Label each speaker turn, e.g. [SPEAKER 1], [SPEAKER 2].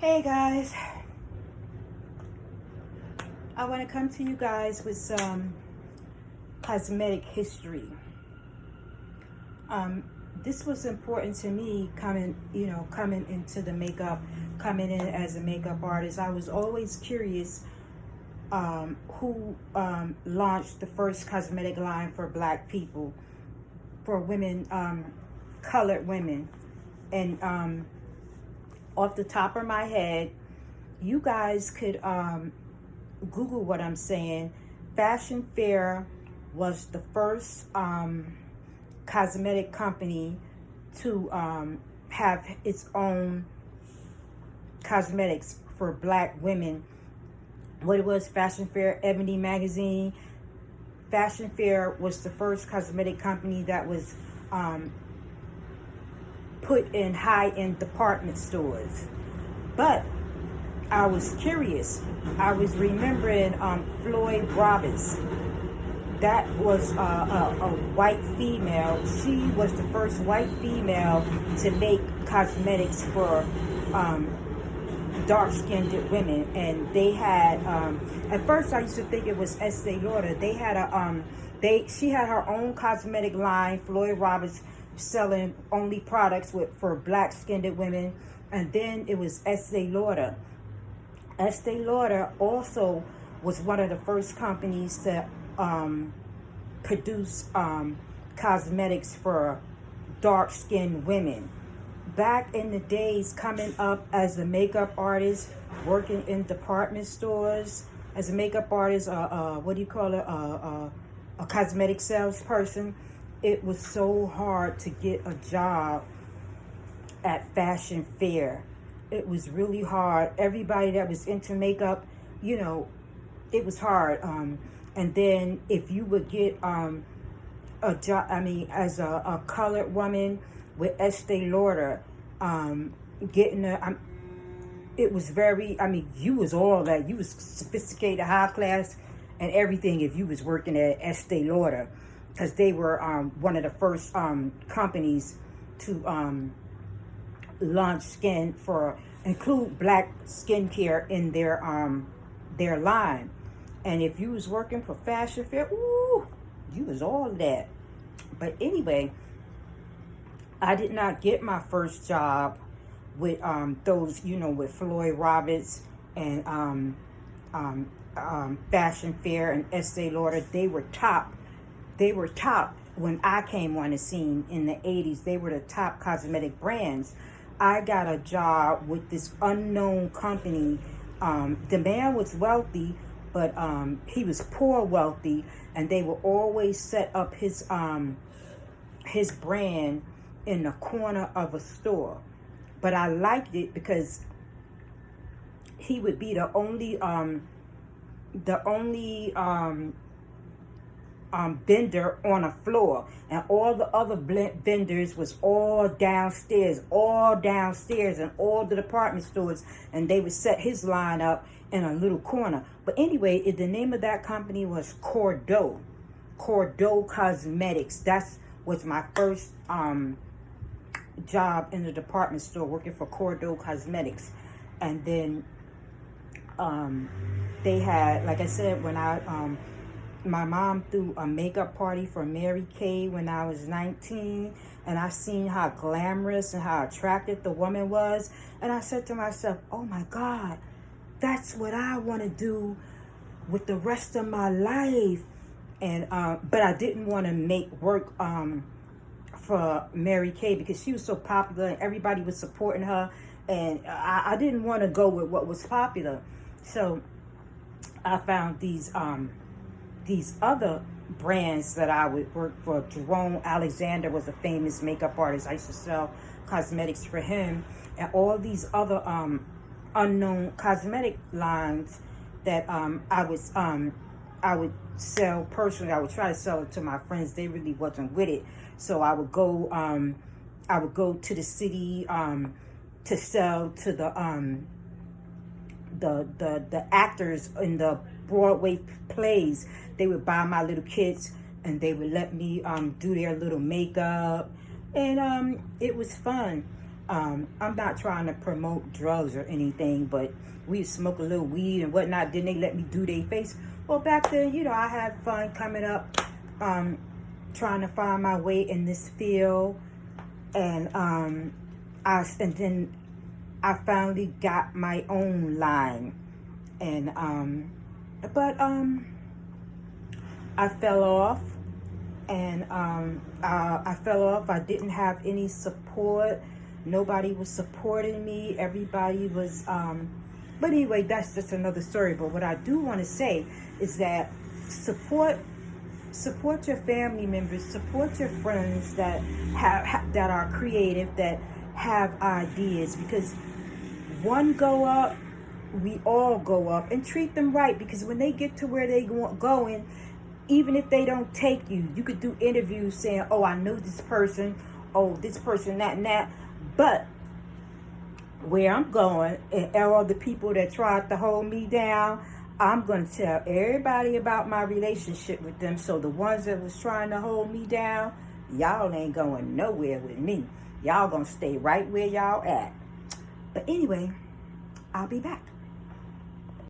[SPEAKER 1] Hey guys, I want to come to you guys with some cosmetic history. Um, this was important to me coming into the makeup, coming in as a makeup artist. I was always curious who launched the first cosmetic line for black people, for women, colored women. And off the top of my head, you guys could Google what I'm saying. Fashion Fair was the first cosmetic company to have its own cosmetics for black women. What it was, Fashion Fair, Ebony Magazine. Fashion Fair was the first cosmetic company that was put in high-end department stores. But I was curious. I was remembering Floyd Roberts. That was a white female. She was the first white female to make cosmetics for dark-skinned women, and they had. At first, I used to think it was Estee Lauder. They had she had her own cosmetic line. Floyd Roberts selling only products for black-skinned women, and then it was Estee Lauder. Estee Lauder also was one of the first companies to produce cosmetics for dark-skinned women. Back in the days, coming up as a makeup artist, working in department stores, as a makeup artist, what do you call it, a cosmetic salesperson, it was so hard to get a job at Fashion Fair. It was really hard. Everybody that was into makeup, it was hard. And then if you would get a job, as a colored woman with Estee Lauder, it was very, you was all that. You was sophisticated, high class, and everything if you was working at Estee Lauder, because they were one of the first companies to launch include black skincare in their line. And if you was working for Fashion Fair, ooh, you was all that. But anyway, I did not get my first job with those, with Floyd Roberts and Fashion Fair and Estee Lauder. They were top. When I came on the scene in the 80s. They were the top cosmetic brands. I got a job with this unknown company. The man was wealthy, but he was poor wealthy, and they would always set up his brand in the corner of a store. But I liked it because he would be the only vendor on a floor, and all the other vendors was all downstairs in all the department stores, and they would set his line up in a little corner. But anyway, the name of that company was Cordeaux Cosmetics. That was my first job in the department store, working for Cordeaux Cosmetics. And then they had, like I said, when my mom threw a makeup party for Mary Kay when I was 19, and I seen how glamorous and how attractive the woman was, and I said to myself, oh my God, that's what I want to do with the rest of my life. And but I didn't want to make work for Mary Kay because she was so popular and everybody was supporting her, and I didn't want to go with what was popular. So I found these other brands that I would work for. Jerome Alexander was a famous makeup artist. I used to sell cosmetics for him, and all these other unknown cosmetic lines that I would sell personally. I would try to sell it to my friends. They really wasn't with it, so I would go to the city to sell to the actors in the Broadway plays. They would buy my little kits, and they would let me do their little makeup, and it was fun. I'm not trying to promote drugs or anything, but we smoke a little weed and whatnot. Then they let me do their face. Well, back then, I had fun coming up, trying to find my way in this field, and then I finally got my own line, and but I fell off, and I fell off. I didn't have any support. Nobody was supporting me. Everybody was, but anyway, that's just another story. But what I do want to say is that support your family members, support your friends that that are creative, that have ideas, because one go up, we all go up, and treat them right, because when they get to where they going, even if they don't take you, you could do interviews saying, oh, I knew this person, oh, this person, that and that. But where I'm going, and all the people that tried to hold me down, I'm going to tell everybody about my relationship with them. So the ones that was trying to hold me down, y'all ain't going nowhere with me. Y'all going to stay right where y'all at. But anyway, I'll be back.